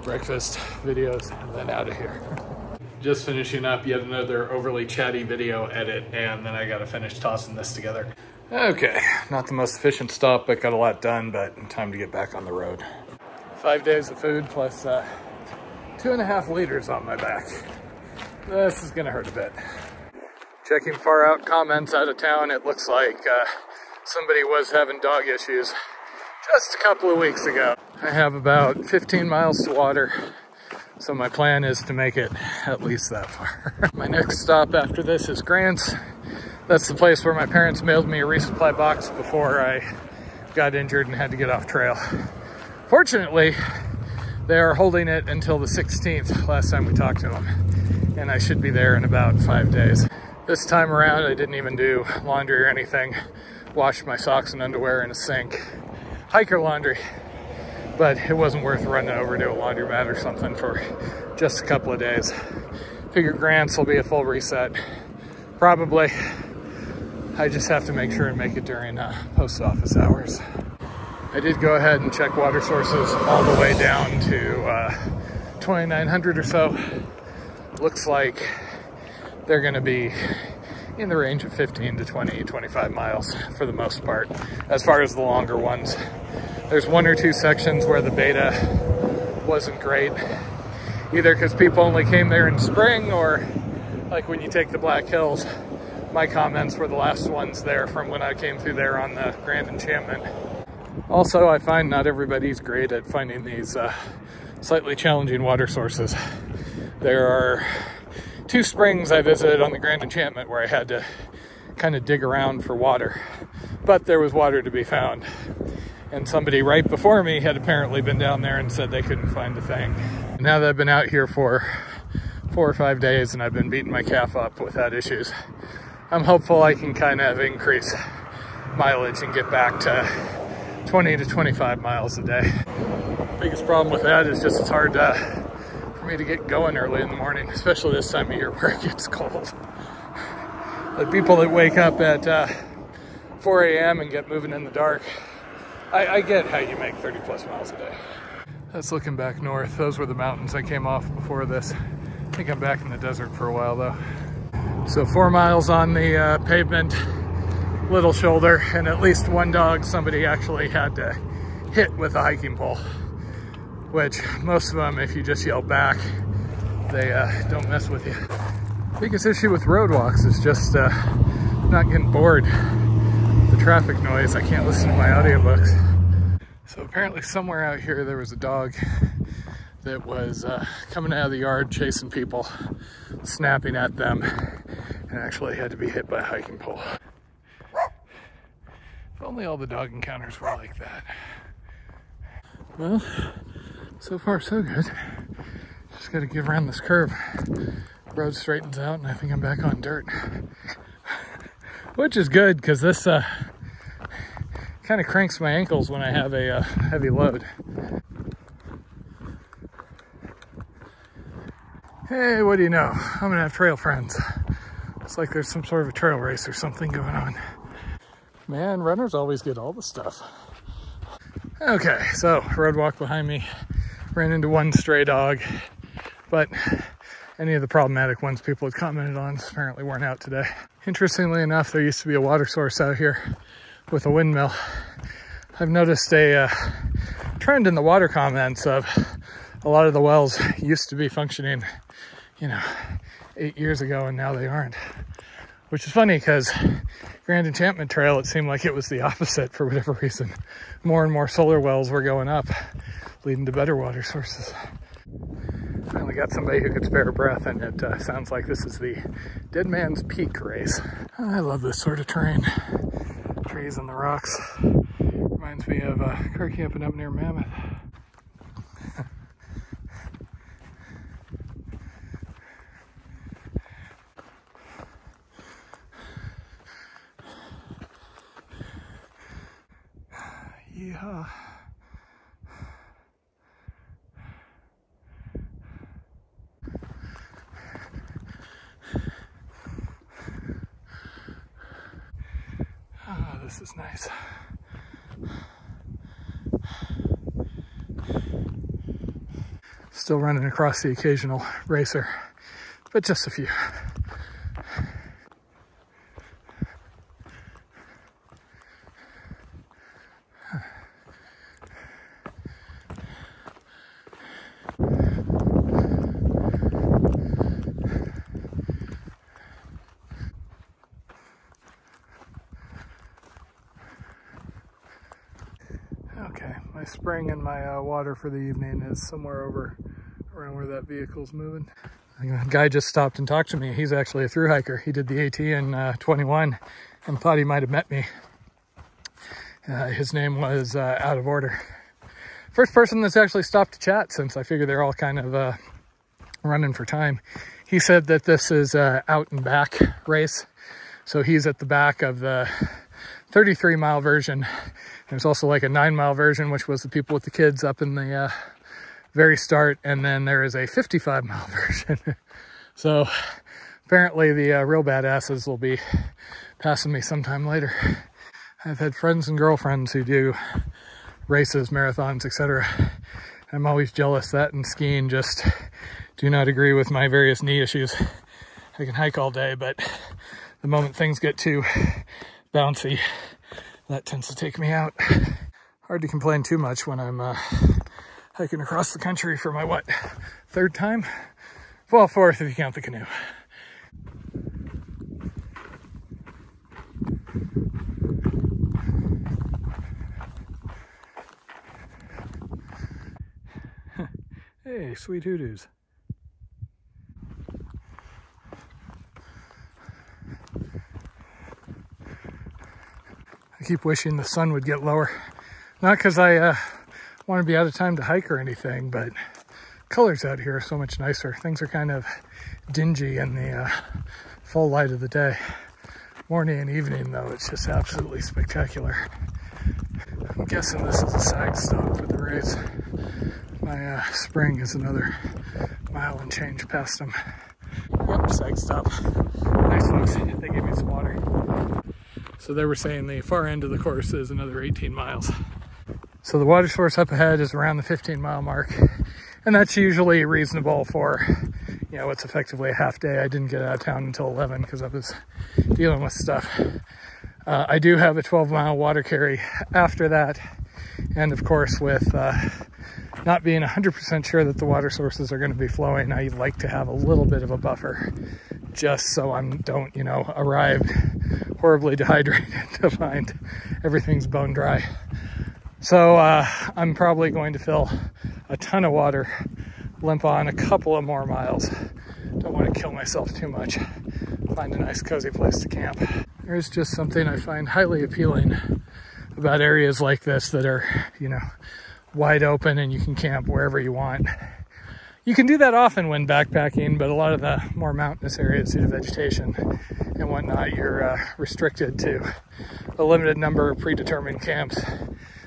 breakfast videos, and then out of here. Just finishing up yet another overly chatty video edit, and then I gotta finish tossing this together. Okay, not the most efficient stop, but got a lot done, but time to get back on the road. 5 days of food plus 2.5 liters on my back. This is gonna hurt a bit. Checking far out comments out of town, it looks like somebody was having dog issues just a couple of weeks ago. I have about 15 miles to water, so my plan is to make it at least that far. My next stop after this is Grants. That's the place where my parents mailed me a resupply box before I got injured and had to get off trail. Fortunately, they are holding it until the 16th, last time we talked to them, and I should be there in about 5 days. This time around, I didn't even do laundry or anything. Washed my socks and underwear in a sink. Hiker laundry, but it wasn't worth running over to a laundromat or something for just a couple of days. Figure Grants will be a full reset. Probably. I just have to make sure and make it during post office hours. I did go ahead and check water sources all the way down to 2,900 or so. Looks like they're gonna be in the range of 15 to 20, 25 miles for the most part, as far as the longer ones. There's 1 or 2 sections where the beta wasn't great, either because people only came there in spring, or like when you take the Black Hills, my comments were the last ones there from when I came through there on the Grand Enchantment. Also, I find not everybody's great at finding these slightly challenging water sources. There are 2 springs I visited on the Grand Enchantment where I had to kind of dig around for water, but there was water to be found. And somebody right before me had apparently been down there and said they couldn't find a thing. Now that I've been out here for 4 or 5 days and I've been beating my calf up without issues, I'm hopeful I can kind of increase mileage and get back to 20 to 25 miles a day. Biggest problem with that is just it's hard for me to get going early in the morning, especially this time of year where it gets cold. The people that wake up at 4 a.m. and get moving in the dark, I get how you make 30 plus miles a day. That's looking back north. Those were the mountains I came off before this. I think I'm back in the desert for a while though. So 4 miles on the pavement, little shoulder, and at least one dog somebody actually had to hit with a hiking pole, which most of them, if you just yell back, they don't mess with you. Biggest issue with road walks is just not getting bored. The traffic noise, I can't listen to my audiobooks. So apparently somewhere out here there was a dog that was coming out of the yard chasing people, snapping at them, and actually had to be hit by a hiking pole. If only all the dog encounters were like that. Well, so far so good. Just gotta give around this curve. Road straightens out and I think I'm back on dirt. Which is good because this kind of cranks my ankles when I have a heavy load. Hey, what do you know? I'm gonna have trail friends. It's like there's some sort of a trail race or something going on. Man, runners always get all the stuff. Okay, so road walk behind me. Ran into one stray dog, but any of the problematic ones people had commented on apparently weren't out today. Interestingly enough, there used to be a water source out here with a windmill. I've noticed a trend in the water comments of a lot of the wells used to be functioning, 8 years ago, and now they aren't. Which is funny because Grand Enchantment Trail, it seemed like it was the opposite for whatever reason. More and more solar wells were going up, leading to better water sources. Finally got somebody who could spare a breath, and it sounds like this is the Deadman's Peak race. I love this sort of terrain. Trees and the rocks. Reminds me of car camping up near Mammoth. Yeehaw. Ah, this is nice. Still running across the occasional racer, but just a few. Okay, my spring and my water for the evening is somewhere over around where that vehicle's moving. A guy just stopped and talked to me. He's actually a thru hiker. He did the AT in 21 and thought he might have met me. His name was Out of Order. First person that's actually stopped to chat, since I figure they're all kind of running for time. He said that this is out and back race. So he's at the back of the 33-mile version. There's also like a 9-mile version, which was the people with the kids up in the very start. And then there is a 55-mile version. So apparently the real badasses will be passing me sometime later. I've had friends and girlfriends who do races, marathons, etc. I'm always jealous. That and skiing just do not agree with my various knee issues. I can hike all day, but the moment things get too bouncy, that tends to take me out. Hard to complain too much when I'm hiking across the country for my, what, third time? Well, fourth if you count the canoe. Hey, sweet hoodoos. I keep wishing the sun would get lower. Not because I want to be out of time to hike or anything, but colors out here are so much nicer. Things are kind of dingy in the full light of the day. Morning and evening, though, it's just absolutely spectacular. I'm guessing this is a side stop for the race. My spring is another mile and change past them. Yep, side stop. Nice folks, they gave me some water. So they were saying the far end of the course is another 18 miles. So the water source up ahead is around the 15-mile mark. And that's usually reasonable for, you know, what's effectively a half day. I didn't get out of town until 11 because I was dealing with stuff. I do have a 12-mile water carry after that. And of course, with not being 100% sure that the water sources are going to be flowing, I like to have a little bit of a buffer just so I don't, you know, arrive horribly dehydrated to find everything's bone dry. So I'm probably going to fill a ton of water, limp on a couple of more miles. Don't want to kill myself too much. Find a nice cozy place to camp. There's just something I find highly appealing about areas like this that are, you know, wide open and you can camp wherever you want. You can do that often when backpacking, but a lot of the more mountainous areas due to vegetation and whatnot, you're restricted to a limited number of predetermined camps.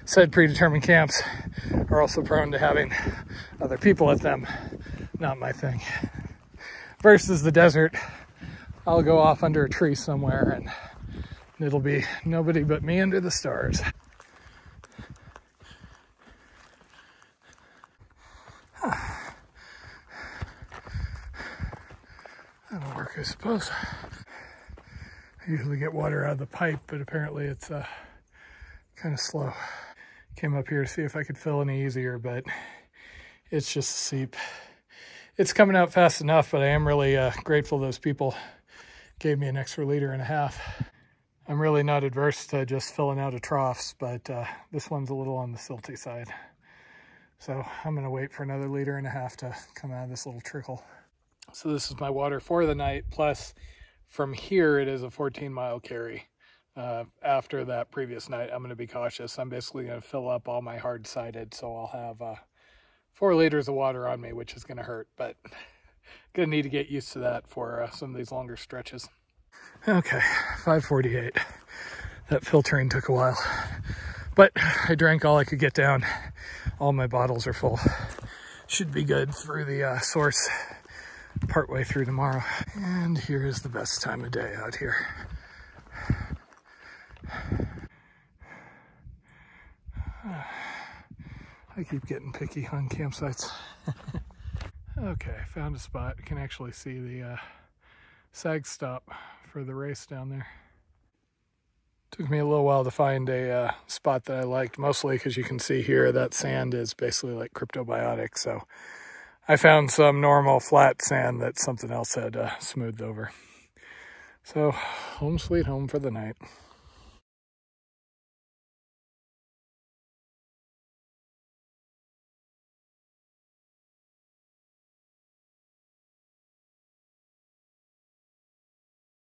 Said predetermined camps are also prone to having other people at them. Not my thing. Versus the desert, I'll go off under a tree somewhere and it'll be nobody but me under the stars. That'll work, I suppose. I usually get water out of the pipe, but apparently it's kind of slow. Came up here to see if I could fill any easier, but it's just a seep. It's coming out fast enough, but I am really grateful those people gave me an extra 1.5 liters. I'm really not adverse to just filling out of troughs, but this one's a little on the silty side. So I'm gonna wait for another 1.5 liters to come out of this little trickle. So this is my water for the night, plus from here it is a 14-mile carry. After that previous night, I'm going to be cautious. I'm basically going to fill up all my hard-sided, so I'll have 4 liters of water on me, which is going to hurt, but going to need to get used to that for some of these longer stretches. Okay, 5:48. That filtering took a while, but I drank all I could get down. All my bottles are full. Should be good through the source partway through tomorrow. And here is the best time of day out here. I keep getting picky on campsites. Okay, found a spot. You can actually see the sag stop for the race down there. Took me a little while to find a spot that I liked, mostly because you can see here that sand is basically like cryptobiotic. So I found some normal flat sand that something else had smoothed over. So home sweet home for the night.